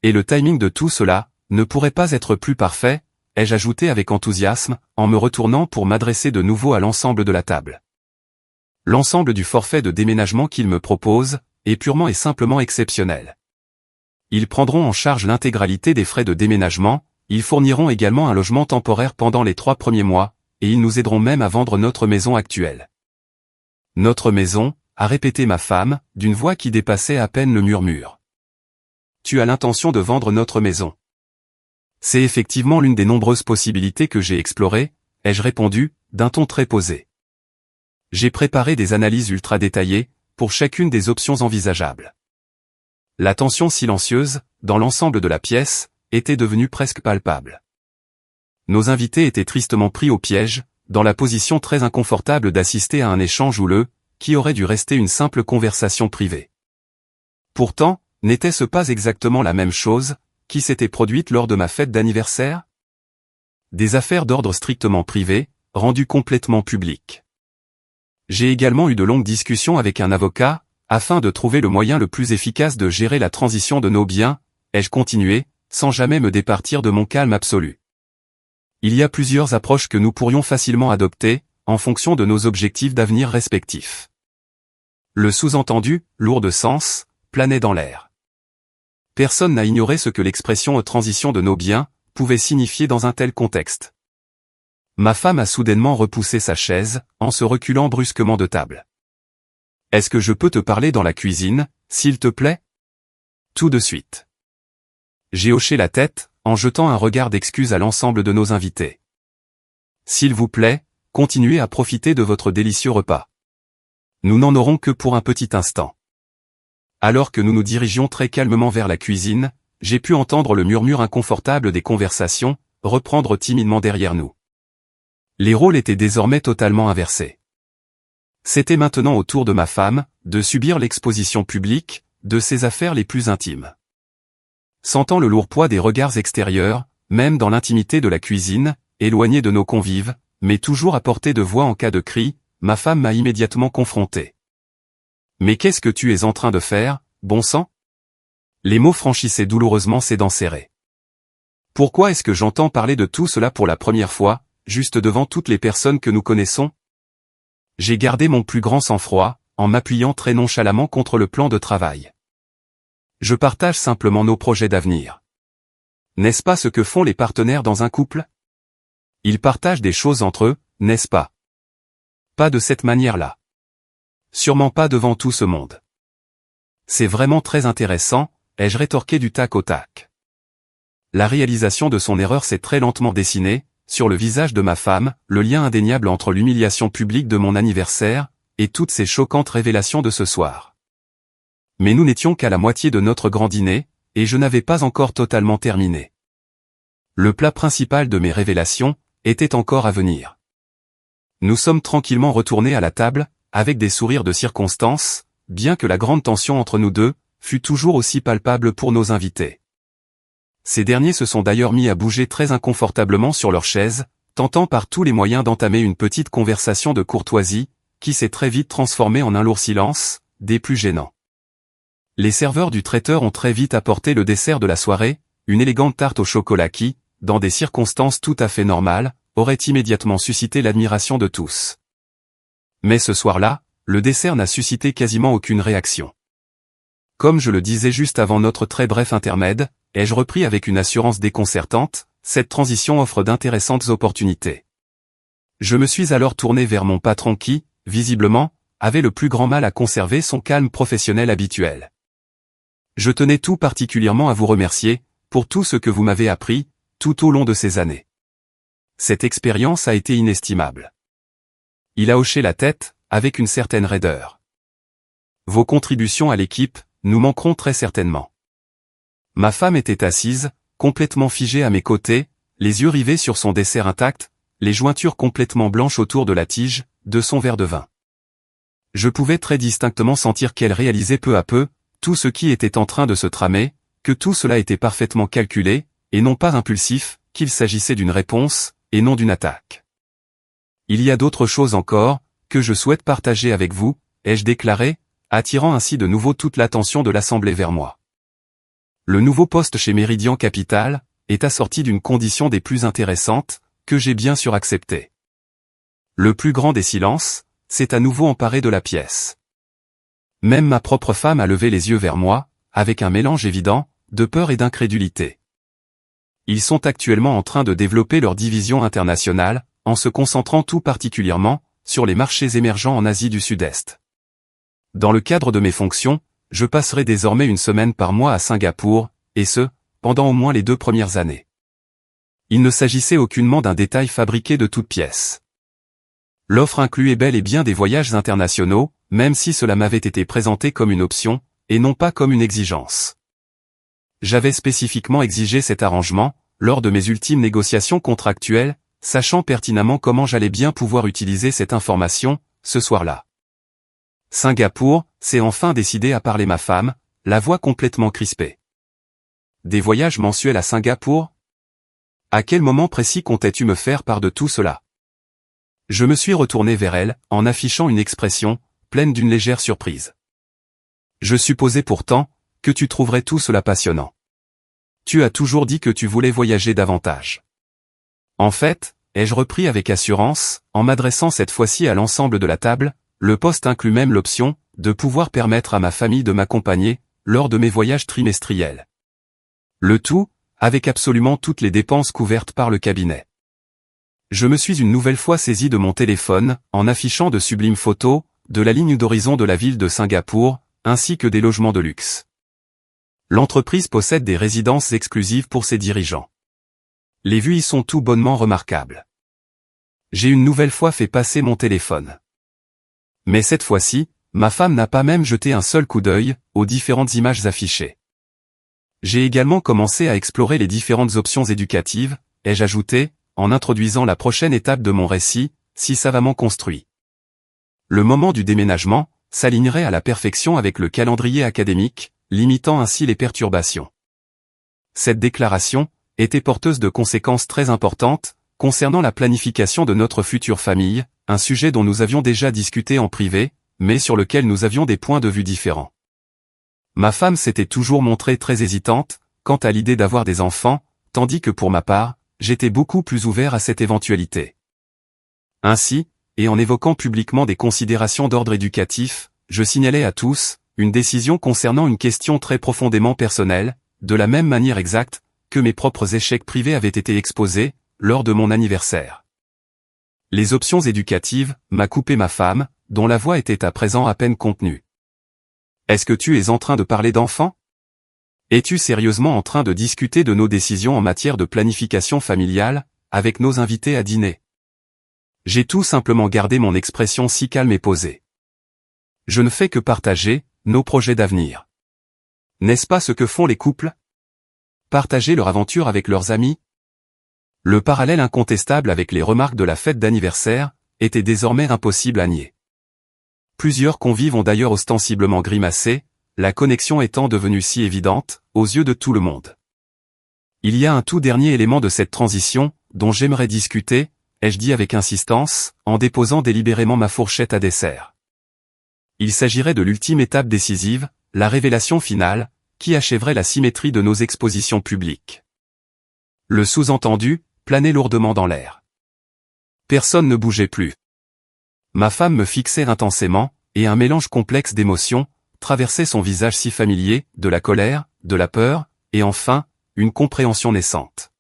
Et le timing de tout cela ne pourrait pas être plus parfait, ai-je ajouté avec enthousiasme, en me retournant pour m'adresser de nouveau à l'ensemble de la table. L'ensemble du forfait de déménagement qu'ils me proposent est purement et simplement exceptionnel. Ils prendront en charge l'intégralité des frais de déménagement, ils fourniront également un logement temporaire pendant les 3 premiers mois, et ils nous aideront même à vendre notre maison actuelle. Notre maison, a répété ma femme, d'une voix qui dépassait à peine le murmure. Tu as l'intention de vendre notre maison. C'est effectivement l'une des nombreuses possibilités que j'ai explorées, ai-je répondu, d'un ton très posé. J'ai préparé des analyses ultra détaillées, pour chacune des options envisageables. La tension silencieuse, dans l'ensemble de la pièce, était devenue presque palpable. Nos invités étaient tristement pris au piège, dans la position très inconfortable d'assister à un échange houleux, qui aurait dû rester une simple conversation privée. Pourtant, n'était-ce pas exactement la même chose, qui s'était produite lors de ma fête d'anniversaire? Des affaires d'ordre strictement privé, rendues complètement publiques. J'ai également eu de longues discussions avec un avocat, afin de trouver le moyen le plus efficace de gérer la transition de nos biens, ai-je continué, sans jamais me départir de mon calme absolu. Il y a plusieurs approches que nous pourrions facilement adopter, en fonction de nos objectifs d'avenir respectifs. Le sous-entendu, lourd de sens, planait dans l'air. Personne n'a ignoré ce que l'expression « transition de nos biens » pouvait signifier dans un tel contexte. Ma femme a soudainement repoussé sa chaise, en se reculant brusquement de table. « Est-ce que je peux te parler dans la cuisine, s'il te plaît ? » Tout de suite. J'ai hoché la tête, en jetant un regard d'excuse à l'ensemble de nos invités. « S'il vous plaît, continuez à profiter de votre délicieux repas. Nous n'en aurons que pour un petit instant. » Alors que nous nous dirigions très calmement vers la cuisine, j'ai pu entendre le murmure inconfortable des conversations, reprendre timidement derrière nous. Les rôles étaient désormais totalement inversés. C'était maintenant au tour de ma femme, de subir l'exposition publique, de ses affaires les plus intimes. Sentant le lourd poids des regards extérieurs, même dans l'intimité de la cuisine, éloignée de nos convives, mais toujours à portée de voix en cas de cri, ma femme m'a immédiatement confronté. « Mais qu'est-ce que tu es en train de faire, bon sang ?» Les mots franchissaient douloureusement ses dents serrées. « Pourquoi est-ce que j'entends parler de tout cela pour la première fois, juste devant toutes les personnes que nous connaissons ?» J'ai gardé mon plus grand sang-froid, en m'appuyant très nonchalamment contre le plan de travail. Je partage simplement nos projets d'avenir. N'est-ce pas ce que font les partenaires dans un couple? Ils partagent des choses entre eux, n'est-ce pas? Pas de cette manière-là. Sûrement pas devant tout ce monde. C'est vraiment très intéressant, ai-je rétorqué du tac au tac. La réalisation de son erreur s'est très lentement dessinée, sur le visage de ma femme, le lien indéniable entre l'humiliation publique de mon anniversaire, et toutes ces choquantes révélations de ce soir. Mais nous n'étions qu'à la moitié de notre grand dîner, et je n'avais pas encore totalement terminé. Le plat principal de mes révélations était encore à venir. Nous sommes tranquillement retournés à la table, avec des sourires de circonstance, bien que la grande tension entre nous deux fût toujours aussi palpable pour nos invités. Ces derniers se sont d'ailleurs mis à bouger très inconfortablement sur leurs chaises, tentant par tous les moyens d'entamer une petite conversation de courtoisie, qui s'est très vite transformée en un lourd silence, des plus gênants. Les serveurs du traiteur ont très vite apporté le dessert de la soirée, une élégante tarte au chocolat qui, dans des circonstances tout à fait normales, aurait immédiatement suscité l'admiration de tous. Mais ce soir-là, le dessert n'a suscité quasiment aucune réaction. Comme je le disais juste avant notre très bref intermède, ai-je repris avec une assurance déconcertante, cette transition offre d'intéressantes opportunités. Je me suis alors tourné vers mon patron qui, visiblement, avait le plus grand mal à conserver son calme professionnel habituel. Je tenais tout particulièrement à vous remercier, pour tout ce que vous m'avez appris, tout au long de ces années. Cette expérience a été inestimable. Il a hoché la tête, avec une certaine raideur. Vos contributions à l'équipe, nous manqueront très certainement. Ma femme était assise, complètement figée à mes côtés, les yeux rivés sur son dessert intact, les jointures complètement blanches autour de la tige, de son verre de vin. Je pouvais très distinctement sentir qu'elle réalisait peu à peu, tout ce qui était en train de se tramer, que tout cela était parfaitement calculé, et non pas impulsif, qu'il s'agissait d'une réponse, et non d'une attaque. Il y a d'autres choses encore, que je souhaite partager avec vous, ai-je déclaré, attirant ainsi de nouveau toute l'attention de l'Assemblée vers moi. Le nouveau poste chez Meridian Capital est assorti d'une condition des plus intéressantes, que j'ai bien sûr acceptée. Le plus grand des silences, s'est à nouveau emparé de la pièce. Même ma propre femme a levé les yeux vers moi, avec un mélange évident, de peur et d'incrédulité. Ils sont actuellement en train de développer leur division internationale, en se concentrant tout particulièrement, sur les marchés émergents en Asie du Sud-Est. Dans le cadre de mes fonctions, je passerai désormais une semaine par mois à Singapour, et ce, pendant au moins les 2 premières années. Il ne s'agissait aucunement d'un détail fabriqué de toutes pièces. L'offre incluait bel et bien des voyages internationaux, même si cela m'avait été présenté comme une option, et non pas comme une exigence. J'avais spécifiquement exigé cet arrangement, lors de mes ultimes négociations contractuelles, sachant pertinemment comment j'allais bien pouvoir utiliser cette information, ce soir-là. Singapour, c'est enfin décidé à parler ma femme, la voix complètement crispée. Des voyages mensuels à Singapour? À quel moment précis comptais-tu me faire part de tout cela? Je me suis retourné vers elle, en affichant une expression, pleine d'une légère surprise. Je supposais pourtant, que tu trouverais tout cela passionnant. Tu as toujours dit que tu voulais voyager davantage. En fait, ai-je repris avec assurance, en m'adressant cette fois-ci à l'ensemble de la table, le poste inclut même l'option, de pouvoir permettre à ma famille de m'accompagner, lors de mes voyages trimestriels. Le tout, avec absolument toutes les dépenses couvertes par le cabinet. Je me suis une nouvelle fois saisi de mon téléphone, en affichant de sublimes photos, de la ligne d'horizon de la ville de Singapour, ainsi que des logements de luxe. L'entreprise possède des résidences exclusives pour ses dirigeants. Les vues y sont tout bonnement remarquables. J'ai une nouvelle fois fait passer mon téléphone. Mais cette fois-ci, ma femme n'a pas même jeté un seul coup d'œil aux différentes images affichées. J'ai également commencé à explorer les différentes options éducatives, ai-je ajouté, en introduisant la prochaine étape de mon récit, si savamment construit. Le moment du déménagement s'alignerait à la perfection avec le calendrier académique, limitant ainsi les perturbations. Cette déclaration était porteuse de conséquences très importantes, concernant la planification de notre future famille, un sujet dont nous avions déjà discuté en privé, mais sur lequel nous avions des points de vue différents. Ma femme s'était toujours montrée très hésitante, quant à l'idée d'avoir des enfants, tandis que pour ma part, j'étais beaucoup plus ouvert à cette éventualité. Ainsi, et en évoquant publiquement des considérations d'ordre éducatif, je signalais à tous, une décision concernant une question très profondément personnelle, de la même manière exacte, que mes propres échecs privés avaient été exposés, lors de mon anniversaire. Les options éducatives, m'a coupé ma femme, dont la voix était à présent à peine contenue. Est-ce que tu es en train de parler d'enfants? Es-tu sérieusement en train de discuter de nos décisions en matière de planification familiale, avec nos invités à dîner? J'ai tout simplement gardé mon expression si calme et posée. Je ne fais que partager nos projets d'avenir. N'est-ce pas ce que font les couples? Partager leur aventure avec leurs amis? Le parallèle incontestable avec les remarques de la fête d'anniversaire était désormais impossible à nier. Plusieurs convives ont d'ailleurs ostensiblement grimacé, la connexion étant devenue si évidente, aux yeux de tout le monde. Il y a un tout dernier élément de cette transition, dont j'aimerais discuter, ai-je dit avec insistance, en déposant délibérément ma fourchette à dessert. Il s'agirait de l'ultime étape décisive, la révélation finale, qui achèverait la symétrie de nos expositions publiques. Le sous-entendu planait lourdement dans l'air. Personne ne bougeait plus. Ma femme me fixait intensément, et un mélange complexe d'émotions traversait son visage si familier, de la colère, de la peur, et enfin, une compréhension naissante.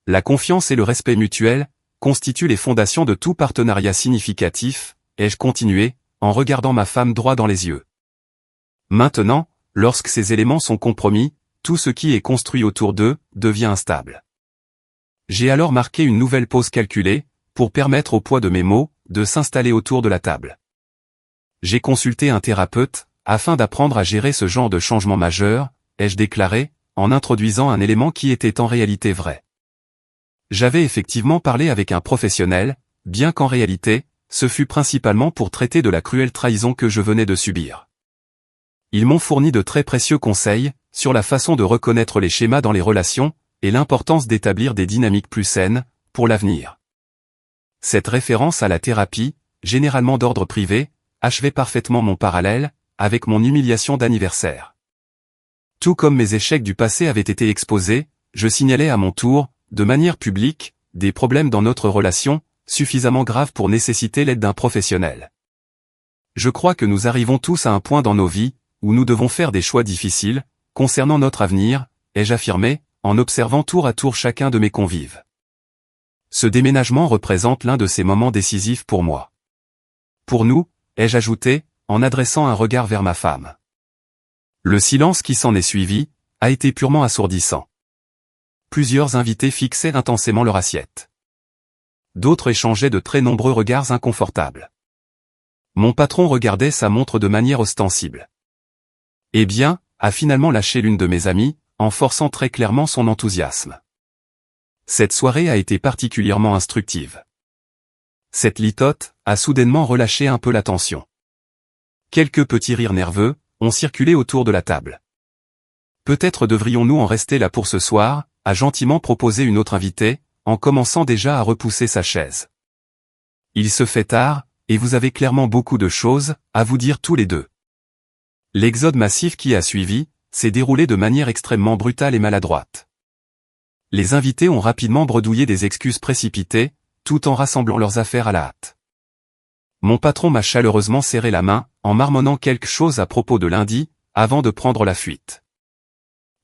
La confiance et le respect mutuel constituent les fondations de tout partenariat significatif, ai-je continué, en regardant ma femme droit dans les yeux. Maintenant, lorsque ces éléments sont compromis, tout ce qui est construit autour d'eux devient instable. J'ai alors marqué une nouvelle pause calculée, pour permettre au poids de mes mots de s'installer autour de la table. J'ai consulté un thérapeute, afin d'apprendre à gérer ce genre de changement majeur, ai-je déclaré, en introduisant un élément qui était en réalité vrai. J'avais effectivement parlé avec un professionnel, bien qu'en réalité, ce fut principalement pour traiter de la cruelle trahison que je venais de subir. Ils m'ont fourni de très précieux conseils, sur la façon de reconnaître les schémas dans les relations, et l'importance d'établir des dynamiques plus saines, pour l'avenir. Cette référence à la thérapie, généralement d'ordre privé, achevait parfaitement mon parallèle, avec mon humiliation d'anniversaire. Tout comme mes échecs du passé avaient été exposés, je signalais à mon tour, de manière publique, des problèmes dans notre relation, suffisamment graves pour nécessiter l'aide d'un professionnel. Je crois que nous arrivons tous à un point dans nos vies, où nous devons faire des choix difficiles, concernant notre avenir, ai-je affirmé, en observant tour à tour chacun de mes convives. Ce déménagement représente l'un de ces moments décisifs pour moi. Pour nous, ai-je ajouté, en adressant un regard vers ma femme. Le silence qui s'en est suivi, a été purement assourdissant. Plusieurs invités fixaient intensément leur assiette. D'autres échangeaient de très nombreux regards inconfortables. Mon patron regardait sa montre de manière ostensible. Eh bien, a finalement lâché l'une de mes amies, en forçant très clairement son enthousiasme. Cette soirée a été particulièrement instructive. Cette litote a soudainement relâché un peu la tension. Quelques petits rires nerveux ont circulé autour de la table. Peut-être devrions-nous en rester là pour ce soir, a gentiment proposé une autre invitée, en commençant déjà à repousser sa chaise. Il se fait tard, et vous avez clairement beaucoup de choses à vous dire tous les deux. L'exode massif qui a suivi s'est déroulé de manière extrêmement brutale et maladroite. Les invités ont rapidement bredouillé des excuses précipitées, tout en rassemblant leurs affaires à la hâte. Mon patron m'a chaleureusement serré la main, en marmonnant quelque chose à propos de lundi, avant de prendre la fuite.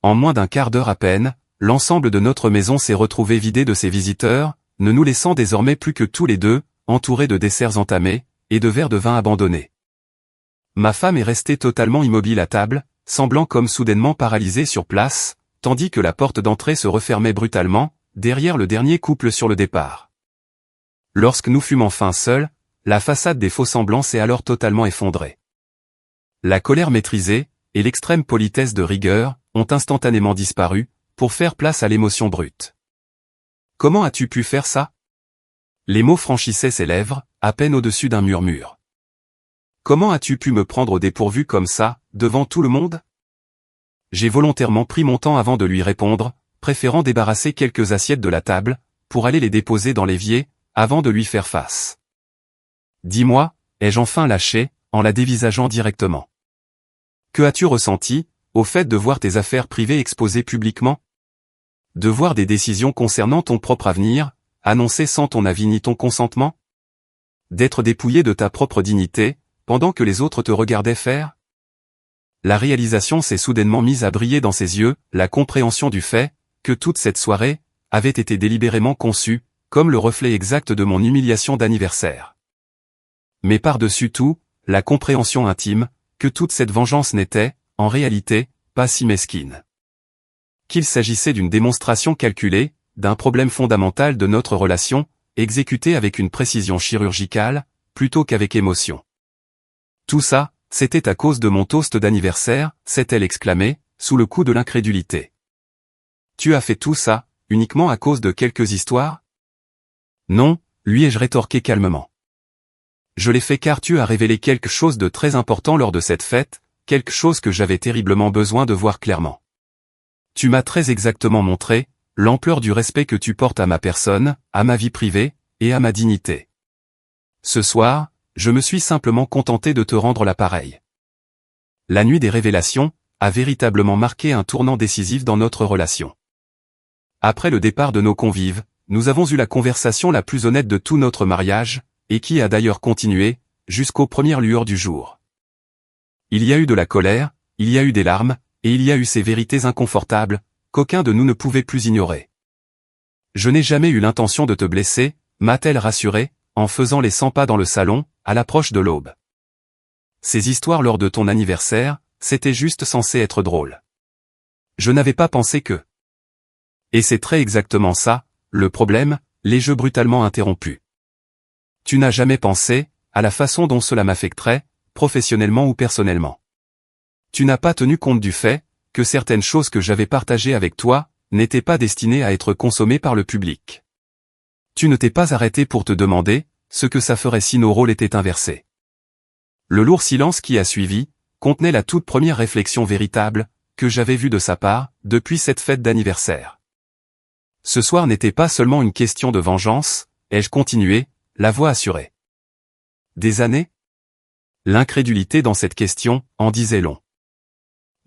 En moins d'un quart d'heure à peine, l'ensemble de notre maison s'est retrouvé vidé de ses visiteurs, ne nous laissant désormais plus que tous les deux, entourés de desserts entamés, et de verres de vin abandonnés. Ma femme est restée totalement immobile à table, semblant comme soudainement paralysée sur place, tandis que la porte d'entrée se refermait brutalement, derrière le dernier couple sur le départ. Lorsque nous fûmes enfin seuls, la façade des faux-semblants s'est alors totalement effondrée. La colère maîtrisée, et l'extrême politesse de rigueur, ont instantanément disparu, pour faire place à l'émotion brute. Comment as-tu pu faire ça? Les mots franchissaient ses lèvres, à peine au-dessus d'un murmure. Comment as-tu pu me prendre au dépourvu comme ça, devant tout le monde? J'ai volontairement pris mon temps avant de lui répondre, préférant débarrasser quelques assiettes de la table, pour aller les déposer dans l'évier, avant de lui faire face. Dis-moi, ai-je enfin lâché, en la dévisageant directement. Que as-tu ressenti, au fait de voir tes affaires privées exposées publiquement? De voir des décisions concernant ton propre avenir, annoncées sans ton avis ni ton consentement? D'être dépouillé de ta propre dignité, pendant que les autres te regardaient faire? La réalisation s'est soudainement mise à briller dans ses yeux, la compréhension du fait, que toute cette soirée, avait été délibérément conçue, comme le reflet exact de mon humiliation d'anniversaire. Mais par-dessus tout, la compréhension intime, que toute cette vengeance n'était, en réalité, pas si mesquine. Qu'il s'agissait d'une démonstration calculée, d'un problème fondamental de notre relation, exécuté avec une précision chirurgicale, plutôt qu'avec émotion. Tout ça, c'était à cause de mon toast d'anniversaire, s'est-elle exclamée, sous le coup de l'incrédulité. Tu as fait tout ça, uniquement à cause de quelques histoires? Non, lui ai-je rétorqué calmement. Je l'ai fait car tu as révélé quelque chose de très important lors de cette fête, quelque chose que j'avais terriblement besoin de voir clairement. Tu m'as très exactement montré l'ampleur du respect que tu portes à ma personne, à ma vie privée, et à ma dignité. Ce soir, je me suis simplement contenté de te rendre l'appareil. La nuit des révélations a véritablement marqué un tournant décisif dans notre relation. Après le départ de nos convives, nous avons eu la conversation la plus honnête de tout notre mariage, et qui a d'ailleurs continué, jusqu'aux premières lueurs du jour. Il y a eu de la colère, il y a eu des larmes, et il y a eu ces vérités inconfortables, qu'aucun de nous ne pouvait plus ignorer. Je n'ai jamais eu l'intention de te blesser, m'a-t-elle rassuré, en faisant les 100 pas dans le salon, à l'approche de l'aube. Ces histoires lors de ton anniversaire, c'était juste censé être drôle. Je n'avais pas pensé que... Et c'est très exactement ça, le problème, les jeux brutalement interrompus. Tu n'as jamais pensé, à la façon dont cela m'affecterait, professionnellement ou personnellement. Tu n'as pas tenu compte du fait, que certaines choses que j'avais partagées avec toi, n'étaient pas destinées à être consommées par le public. Tu ne t'es pas arrêté pour te demander, ce que ça ferait si nos rôles étaient inversés. Le lourd silence qui a suivi, contenait la toute première réflexion véritable, que j'avais vue de sa part, depuis cette fête d'anniversaire. Ce soir n'était pas seulement une question de vengeance, ai-je continué, la voix assurée. Des années? L'incrédulité dans cette question, en disait long.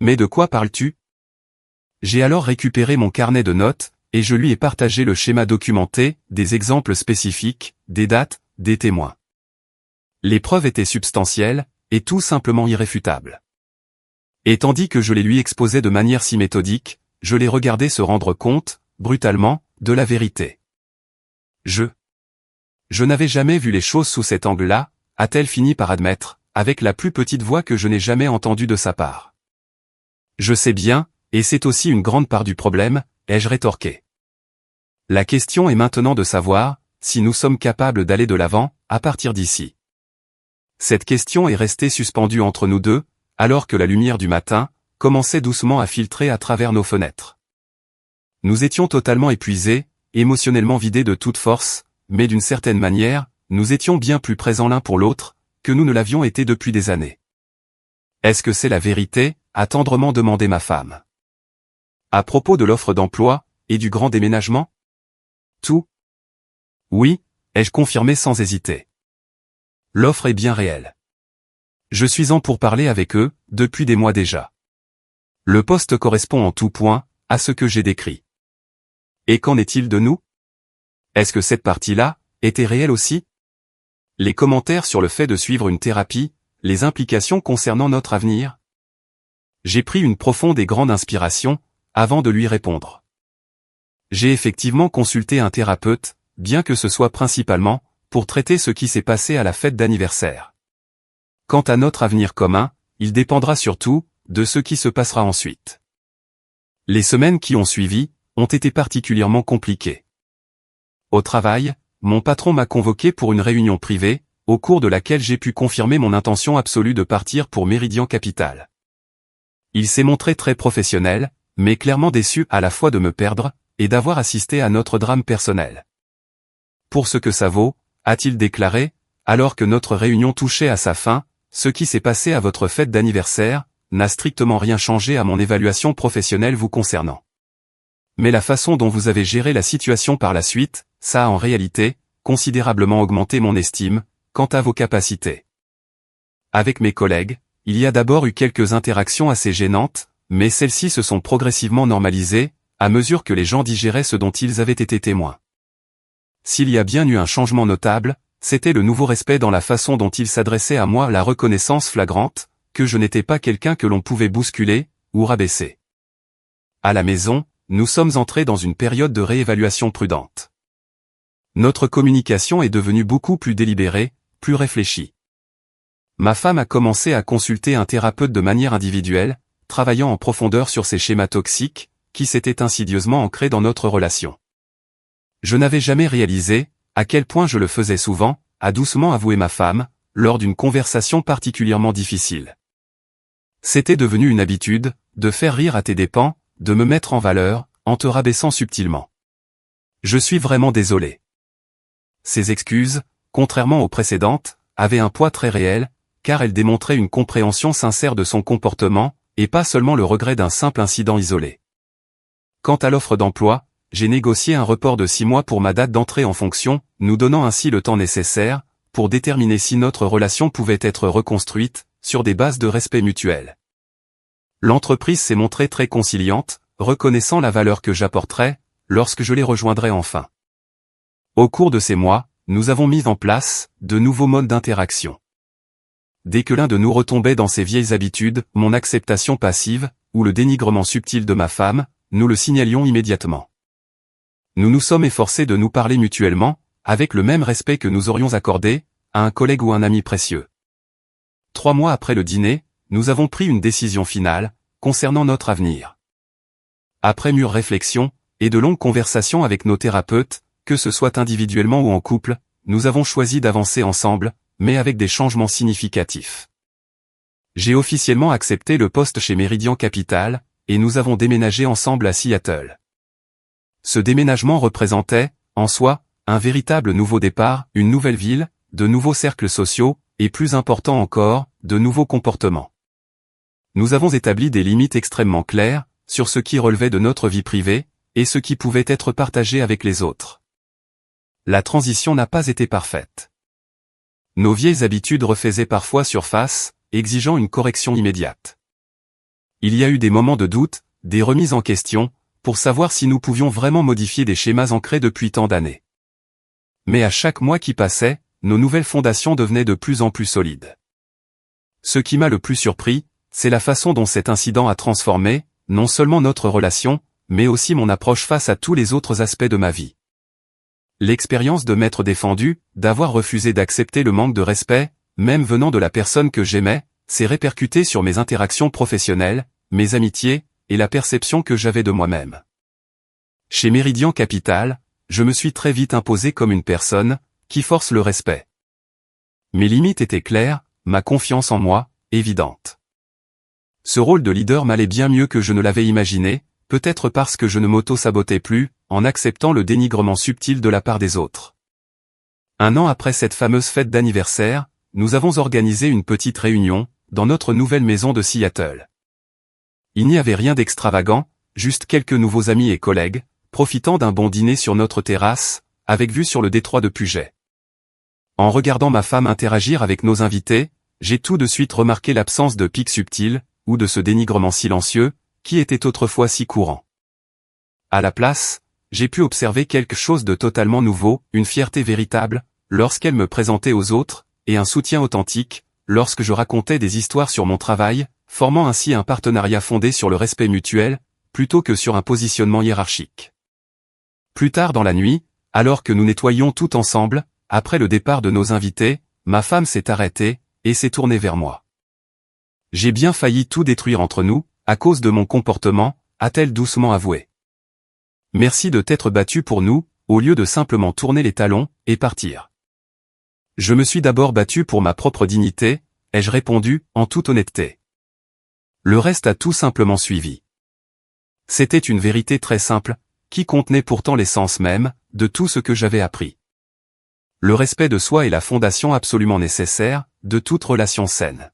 Mais de quoi parles-tu? J'ai alors récupéré mon carnet de notes, et je lui ai partagé le schéma documenté, des exemples spécifiques, des dates, des témoins. Les preuves étaient substantielles, et tout simplement irréfutables. Et tandis que je les lui exposais de manière si méthodique, je les regardais se rendre compte, brutalement, de la vérité. Je n'avais jamais vu les choses sous cet angle-là, a-t-elle fini par admettre, avec la plus petite voix que je n'ai jamais entendue de sa part. Je sais bien, et c'est aussi une grande part du problème, ai-je rétorqué. La question est maintenant de savoir, si nous sommes capables d'aller de l'avant, à partir d'ici. Cette question est restée suspendue entre nous deux, alors que la lumière du matin, commençait doucement à filtrer à travers nos fenêtres. Nous étions totalement épuisés, émotionnellement vidés de toute force, mais d'une certaine manière, nous étions bien plus présents l'un pour l'autre, que nous ne l'avions été depuis des années. Est-ce que c'est la vérité? A tendrement demandé ma femme. À propos de l'offre d'emploi, et du grand déménagement? Tout? Oui, ai-je confirmé sans hésiter. L'offre est bien réelle. Je suis en pourparlers avec eux, depuis des mois déjà. Le poste correspond en tout point, à ce que j'ai décrit. Et qu'en est-il de nous? Est-ce que cette partie-là, était réelle aussi? Les commentaires sur le fait de suivre une thérapie, les implications concernant notre avenir? J'ai pris une profonde et grande inspiration, avant de lui répondre. J'ai effectivement consulté un thérapeute, bien que ce soit principalement, pour traiter ce qui s'est passé à la fête d'anniversaire. Quant à notre avenir commun, il dépendra surtout, de ce qui se passera ensuite. Les semaines qui ont suivi, ont été particulièrement compliquées. Au travail, mon patron m'a convoqué pour une réunion privée, au cours de laquelle j'ai pu confirmer mon intention absolue de partir pour Méridian Capital. Il s'est montré très professionnel, mais clairement déçu à la fois de me perdre, et d'avoir assisté à notre drame personnel. Pour ce que ça vaut, a-t-il déclaré, alors que notre réunion touchait à sa fin, ce qui s'est passé à votre fête d'anniversaire, n'a strictement rien changé à mon évaluation professionnelle vous concernant. Mais la façon dont vous avez géré la situation par la suite, ça a en réalité, considérablement augmenté mon estime, quant à vos capacités. Avec mes collègues, il y a d'abord eu quelques interactions assez gênantes, mais celles-ci se sont progressivement normalisées, à mesure que les gens digéraient ce dont ils avaient été témoins. S'il y a bien eu un changement notable, c'était le nouveau respect dans la façon dont ils s'adressaient à moi, la reconnaissance flagrante, que je n'étais pas quelqu'un que l'on pouvait bousculer, ou rabaisser. À la maison, nous sommes entrés dans une période de réévaluation prudente. Notre communication est devenue beaucoup plus délibérée, plus réfléchie. Ma femme a commencé à consulter un thérapeute de manière individuelle, travaillant en profondeur sur ces schémas toxiques, qui s'étaient insidieusement ancrés dans notre relation. Je n'avais jamais réalisé, à quel point je le faisais souvent, a doucement avoué ma femme, lors d'une conversation particulièrement difficile. C'était devenu une habitude, de faire rire à tes dépens, de me mettre en valeur, en te rabaissant subtilement. Je suis vraiment désolé. Ces excuses, contrairement aux précédentes, avaient un poids très réel, car elles démontraient une compréhension sincère de son comportement, et pas seulement le regret d'un simple incident isolé. Quant à l'offre d'emploi, j'ai négocié un report de 6 mois pour ma date d'entrée en fonction, nous donnant ainsi le temps nécessaire, pour déterminer si notre relation pouvait être reconstruite, sur des bases de respect mutuel. L'entreprise s'est montrée très conciliante, reconnaissant la valeur que j'apporterais, lorsque je les rejoindrai enfin. Au cours de ces mois, nous avons mis en place de nouveaux modes d'interaction. Dès que l'un de nous retombait dans ses vieilles habitudes, mon acceptation passive, ou le dénigrement subtil de ma femme, nous le signalions immédiatement. Nous nous sommes efforcés de nous parler mutuellement, avec le même respect que nous aurions accordé à un collègue ou un ami précieux. 3 mois après le dîner, nous avons pris une décision finale, concernant notre avenir. Après mûre réflexion, et de longues conversations avec nos thérapeutes, que ce soit individuellement ou en couple, nous avons choisi d'avancer ensemble, mais avec des changements significatifs. J'ai officiellement accepté le poste chez Meridian Capital, et nous avons déménagé ensemble à Seattle. Ce déménagement représentait, en soi, un véritable nouveau départ, une nouvelle ville, de nouveaux cercles sociaux, et plus important encore, de nouveaux comportements. Nous avons établi des limites extrêmement claires, sur ce qui relevait de notre vie privée, et ce qui pouvait être partagé avec les autres. La transition n'a pas été parfaite. Nos vieilles habitudes refaisaient parfois surface, exigeant une correction immédiate. Il y a eu des moments de doute, des remises en question, pour savoir si nous pouvions vraiment modifier des schémas ancrés depuis tant d'années. Mais à chaque mois qui passait, nos nouvelles fondations devenaient de plus en plus solides. Ce qui m'a le plus surpris, c'est la façon dont cet incident a transformé, non seulement notre relation, mais aussi mon approche face à tous les autres aspects de ma vie. L'expérience de m'être défendu, d'avoir refusé d'accepter le manque de respect, même venant de la personne que j'aimais, s'est répercutée sur mes interactions professionnelles, mes amitiés, et la perception que j'avais de moi-même. Chez Meridian Capital, je me suis très vite imposé comme une personne qui force le respect. Mes limites étaient claires, ma confiance en moi, évidente. Ce rôle de leader m'allait bien mieux que je ne l'avais imaginé, peut-être parce que je ne m'auto-sabotais plus, en acceptant le dénigrement subtil de la part des autres. 1 an après cette fameuse fête d'anniversaire, nous avons organisé une petite réunion, dans notre nouvelle maison de Seattle. Il n'y avait rien d'extravagant, juste quelques nouveaux amis et collègues, profitant d'un bon dîner sur notre terrasse, avec vue sur le détroit de Puget. En regardant ma femme interagir avec nos invités, j'ai tout de suite remarqué l'absence de pics subtils, ou de ce dénigrement silencieux, qui était autrefois si courant. À la place, j'ai pu observer quelque chose de totalement nouveau, une fierté véritable, lorsqu'elle me présentait aux autres, et un soutien authentique, lorsque je racontais des histoires sur mon travail, formant ainsi un partenariat fondé sur le respect mutuel, plutôt que sur un positionnement hiérarchique. Plus tard dans la nuit, alors que nous nettoyions tout ensemble, après le départ de nos invités, ma femme s'est arrêtée, et s'est tournée vers moi. J'ai bien failli tout détruire entre nous, à cause de mon comportement, a-t-elle doucement avoué. Merci de t'être battu pour nous, au lieu de simplement tourner les talons, et partir. Je me suis d'abord battu pour ma propre dignité, ai-je répondu, en toute honnêteté. Le reste a tout simplement suivi. C'était une vérité très simple, qui contenait pourtant l'essence même, de tout ce que j'avais appris. Le respect de soi est la fondation absolument nécessaire, de toute relation saine.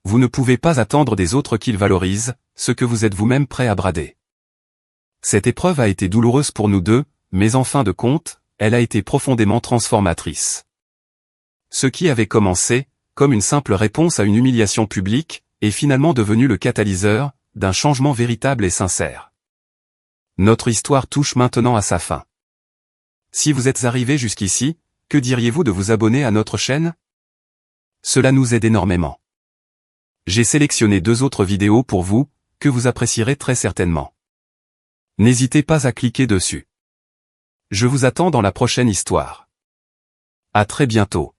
Vous ne pouvez pas attendre des autres qu'ils valorisent, ce que vous êtes vous-même prêt à brader. Cette épreuve a été douloureuse pour nous deux, mais en fin de compte, elle a été profondément transformatrice. Ce qui avait commencé, comme une simple réponse à une humiliation publique, est finalement devenu le catalyseur d'un changement véritable et sincère. Notre histoire touche maintenant à sa fin. Si vous êtes arrivé jusqu'ici, que diriez-vous de vous abonner à notre chaîne? Cela nous aide énormément. J'ai sélectionné 2 autres vidéos pour vous, que vous apprécierez très certainement. N'hésitez pas à cliquer dessus. Je vous attends dans la prochaine histoire. À très bientôt.